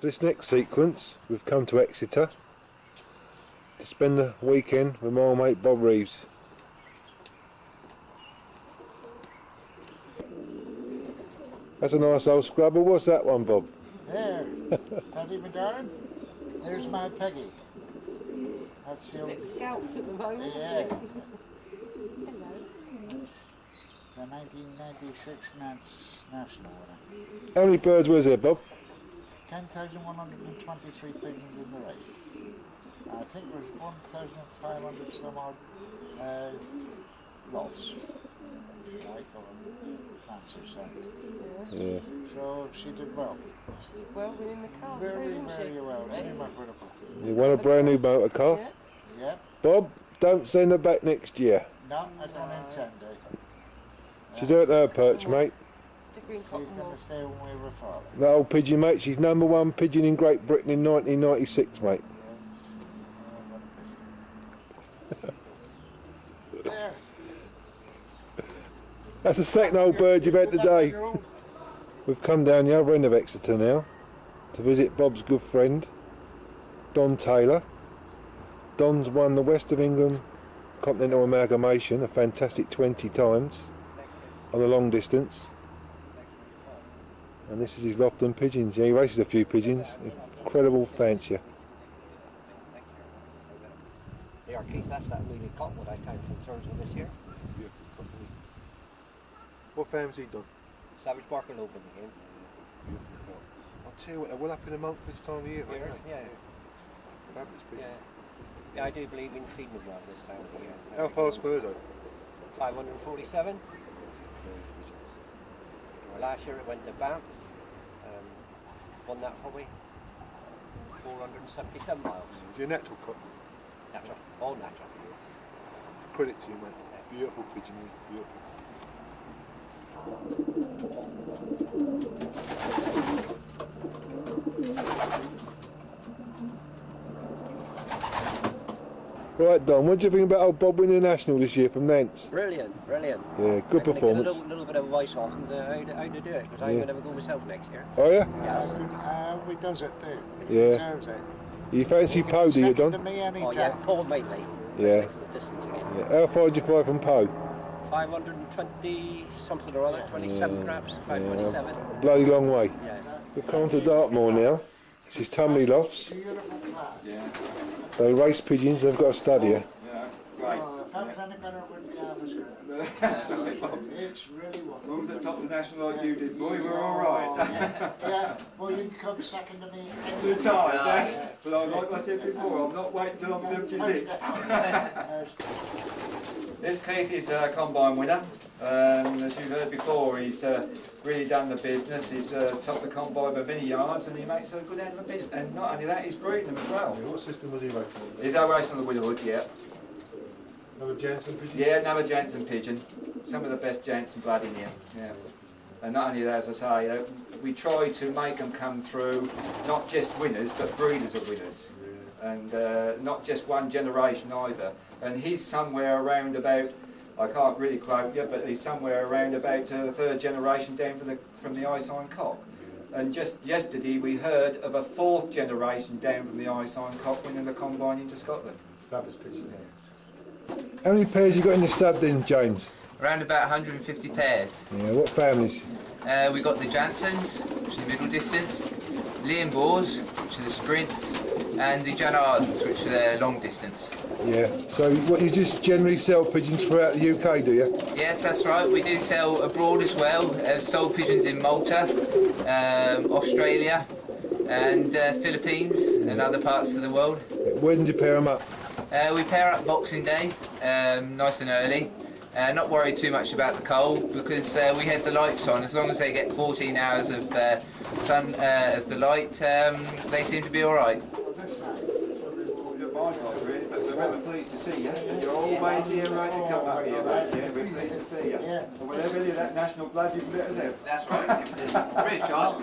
For this next sequence, we've come to Exeter to spend the weekend with my old mate Bob Reeves. That's a nice old scrubber. What's that one, Bob? There, Paddy, my darling. There's my Peggy. That's the It's scalped at the moment. yeah. Hello. The 1996 Nantes national winner. How many birds was there, Bob? 10,123 pigeons in the race. I think there was 1,500 some odd lots. Like or fancy or something. Yeah. So she did well. She did well winning the car too, Very, didn't she? very well. Very beautiful. You won a brand new motor car. Yeah. Yeah. Bob, don't send her back next year. No, I don't intend to. She's earned her perch, mate. Stick her in She's cotton going wool. to stay when we were father. That old pigeon, mate, she's #1 pigeon in Great Britain in 1996, mate. There. That's the second old bird you've had today. We've come down the other end of Exeter now to visit Bob's good friend, Don Taylor. Don's won the West of England Continental Amalgamation a fantastic 20 times on the long distance. And this is his Loft and pigeons. Yeah, he races a few pigeons. Incredible fancier. Here, Keith, that's that really cottonwood I came from Thursday this year. What farm's he done? Savage Barker Open again. I'll tell you what, they're well up in a month this time of year, Years, aren't they? yeah. Fabulous pigeons. Yeah. Yeah, I do believe in feeding them well this time of year. How far's Thursday? 547. Last year it went to Banff. Won that for me. 477 miles. Is he a natural cock? Natural. All natural. Yes. Credit to you, mate. Beautiful pigeon, beautiful. Right, Don, what do you think about old Bob winning the National this year from Nantes? Brilliant, brilliant. Yeah, good I'm gonna performance. Get a little bit of advice off him how to do it, because I'm going to have a go myself next year. Oh yeah? Yes. We does it too. He Yeah. deserves it. You fancy You Poe, do you, second to Don? me anytime. Oh yeah, Paul Maitland. Yeah. For the distance again. Yeah. How far did you fly from Poe? 520 something or other, 27 perhaps, 527. Bloody long way. Yeah. We've come to Dartmoor now. This is Tumley Lofts. Beautiful class. They race pigeons, they've got a stud here. Oh, if I was any better, it wouldn't be half as good. It's really wonderful. As long as it topped the national like you did, boy, we're all right. Yeah, well, you can come second to me. You're tired, eh? Yes. But like I said before, I'm not waiting till I'm 76. This Keith is a combine winner. As you've heard before, he's really done the business. He's topped the combine by many yards, and he makes a good end of the business. And not only that, he's breeding them as well. What system was he racing? He's our racing on the Widowhood, yeah. Another Jansen pigeon? Yeah, another Jansen pigeon. Some of the best Jansen blood in here. Yeah. And not only that, as I say, we try to make them come through not just winners, but breeders of winners. And not just one generation either. And he's somewhere around about, I can't really quote you, but he's somewhere around about the third generation down from the Ice-Iron cock. And just yesterday we heard of a fourth generation down from the Ice-Iron cock winning the combine into Scotland. Fabulous pigeon. How many pairs you got in the stud then, James? Around about 150 pairs. Yeah, what families? We got the Jansons, which are the middle distance, Liam Boars, which are the sprints, and the John Ardens, which are the long distance. Yeah, so what, you just generally sell pigeons throughout the UK, do you? Yes, that's right. We do sell abroad as well. Sold pigeons in Malta, Australia, and Philippines, and other parts of the world. When did you pair them up? We pair up Boxing Day, nice and early. Not worried too much about the cold because we had the lights on. As long as they get 14 hours of sun of the light, they seem to be all right. We're very pleased to see you. You're always here, right, to come up here, mate. Yeah, we're pleased to see you. And whenever you're that national blood, you can let us out. That's right. British Charles.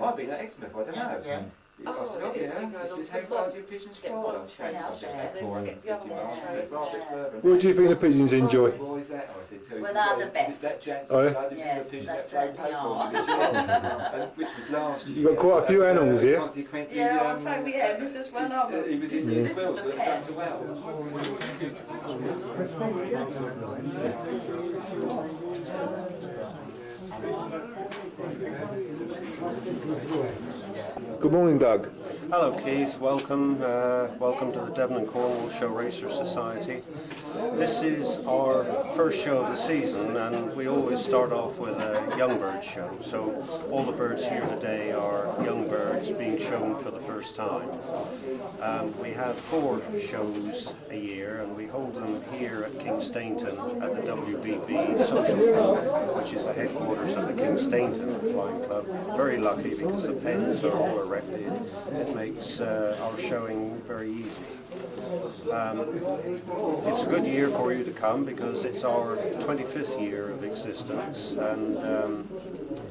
Might be at Exmouth, I don't know. Yeah. I said, oh yeah, this is how far do your pigeons fly? I said, 450 miles. I said, far a bit further. What do you think the pigeons enjoy? What is that? I said, so Well, they're the best. That chance Oh, yeah? this Yes, is the pigeon they that played certainly for this year, which was last year. You've got quite a few animals here. Consequently, Yeah, I'm afraid we have. This is one of them. he was in This the is squirrels the that had done pest. so well. Good morning, Doug. Hello Keith, welcome to the Devon Cornwall Show Racer Society. This is our first show of the season and we always start off with a young bird show. So all the birds here today are young birds being shown for the first time. We have 4 shows a year and we hold them here at Kingstainton at the WBB Social Club, which is the headquarters of the Kingstainton Flying Club. Very lucky because the pens are all erected. It makes our showing very easy. It's a good year for you to come because it's our 25th year of existence and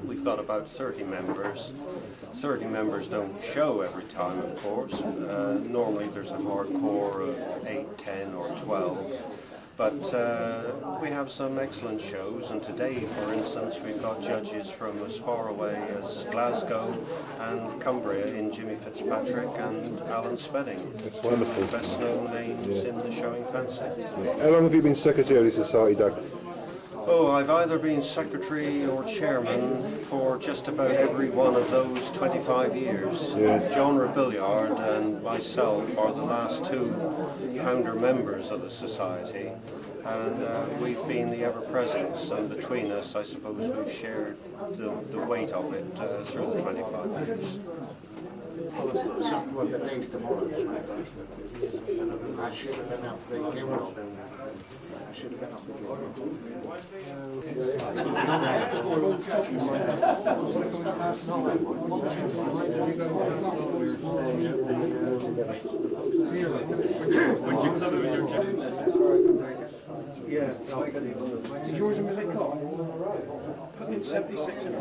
we've got about 30 members. 30 members don't show every time, of course. Normally there's a hardcore of 8, 10 or 12. But we have some excellent shows, and today, for instance, we've got judges from as far away as Glasgow and Cumbria in Jimmy Fitzpatrick and Alan Spedding. That's wonderful. The best known names in the showing fancy. How long have you been secretary of the society, Doug? Oh, I've either been secretary or chairman for just about every one of those 25 years. Yeah. John Rilliard and myself are the last 2 founder members of the society, and we've been the ever-presence, and between us I suppose we've shared the weight of it through the 25 years. Well, the days tomorrow. I should have been up the Gilroy. I should have been up the Yeah, Is yours a music car? Put in 76 and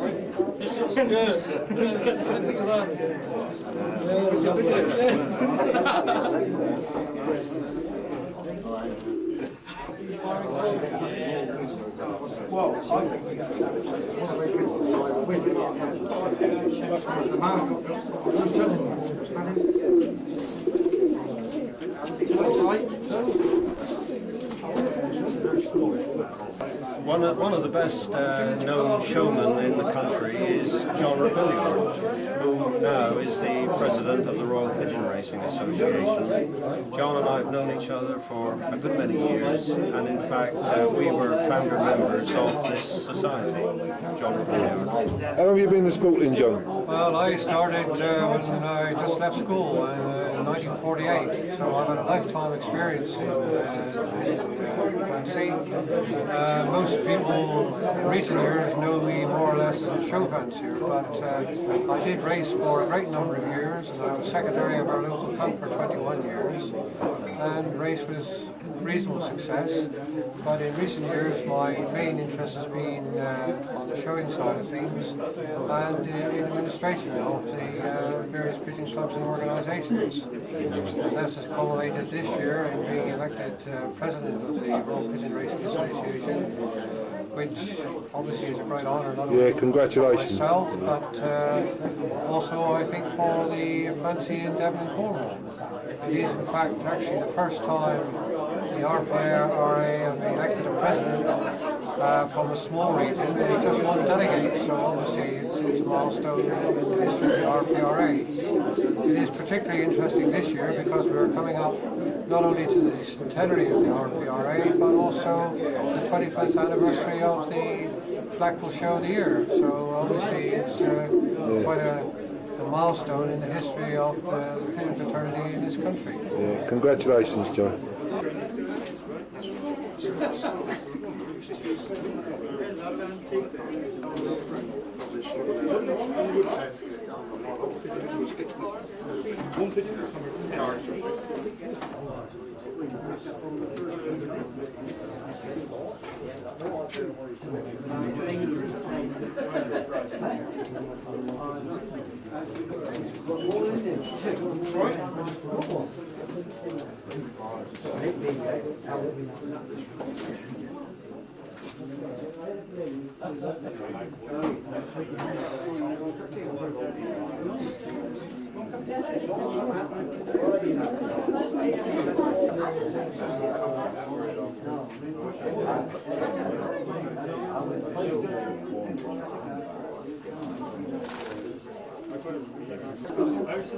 well, I think we got One of the best known showmen in the country is John Rilliard, who now is the president of the Royal Pigeon Racing Association. John and I have known each other for a good many years, and in fact we were founder members of this society, John Rilliard. How long have you been in sporting, John? Well, I started when I just left school in 1948, so I've had a lifetime experience in fancy. Most people in recent years know me more or less as a show fancier, but I did race for a great number of years, and I was secretary of our local club for 21 years, and race was reasonable success. But in recent years, my main interest has been on the showing side of things and in administration of the various pigeon clubs and organisations. And this has culminated this year in being elected president of the Royal Pigeon Racing Association, which obviously is a great honour not only congratulations. for myself, but also I think for the fancy in Devon Cornwall. It is in fact actually the first time the RPRA have elected a president from a small region with just one delegate, so obviously it's a milestone in the history of the RPRA. It is particularly interesting this year because we're coming up not only to the centenary of the RPRA but also the 25th anniversary of the Blackpool Show of the Year, so obviously it's quite a milestone in the history of the pigeon fraternity in this country. Yeah, congratulations, John.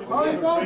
Hi, Bob.